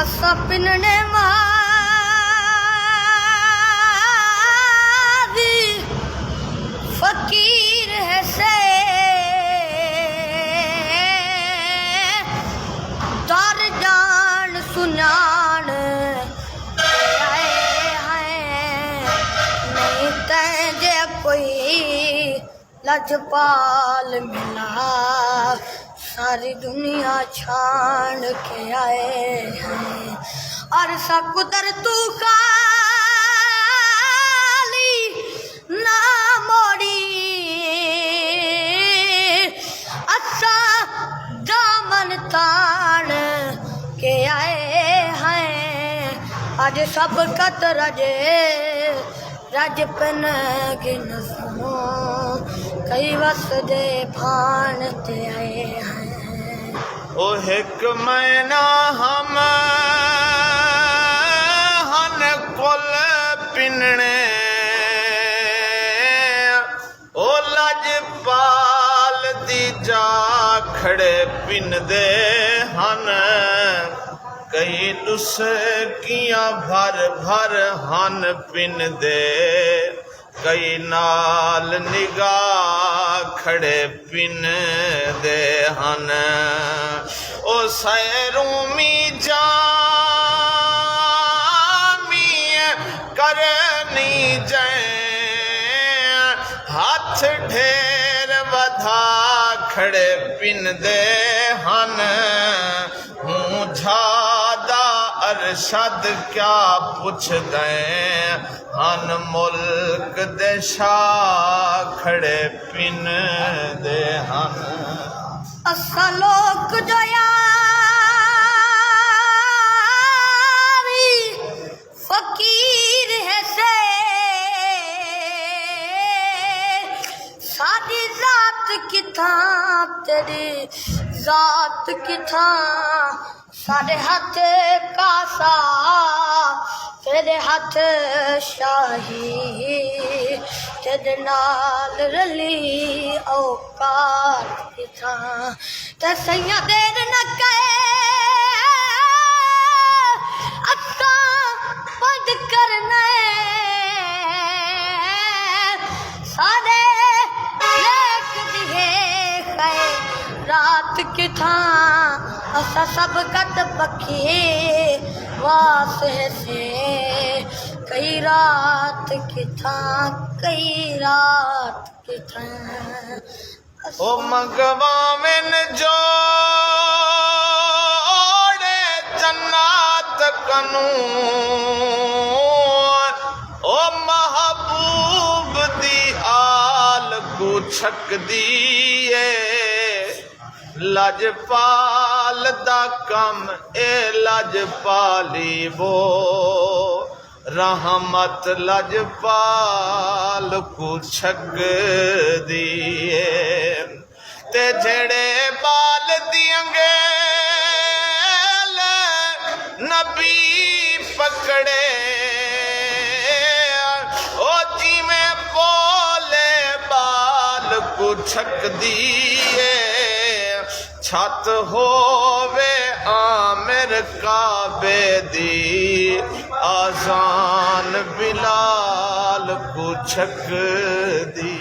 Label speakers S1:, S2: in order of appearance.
S1: असा पिनने वादी फकीर है से दर जान सुनान आए हैं नहीं तेजे कोई लजपाल मिला सारी दुनिया छान के आए हैं और सकुदर तू खाली ना मोड़ी असा दामन तान के आए हैं आज सब कत रजे रज पन गिन कई वस दे भान ते आए हैं
S2: ओ हिक मैना हम हन कुल पिनने ओ लजपाल दी जा खड़े पिनदे हन कई दुसकियां भर भर हन पिनदे कई नाल निगाह खड़े पिनदे हन ओ सैरूमी जामी करनी जै हाथ ढेर वधा खड़े पिनदे हन हूँ झादा अरशद क्या पुछ गए हन मुल्क दे शाह खड़े पिनदे हन
S1: असा लोक जो यारी फकीर है से साडी जात किथा तेरी जात किथा साडे हाथ कासा तेरे हाथ शाही तेरे नाल रली औकात किथा ते सैया देर न कहे असा बंद करना सारे लेख दिए खै रात किथा असा सब कत पखी वास से कई रात किथा कई रात किथा
S2: ओ मगवावेन जोड़े जन्नत कनू ओ महबूब दी आल को छक दिए लजपाल दा कम ए लजपाली वो रहमत लजपाल को छक दिए ते जेड़े बाल दियंगे नबी पकड़े ओ जिमें बोले बाल को छक दिए छत होवे आमिर काबे दी आजान बिलाल को छक दी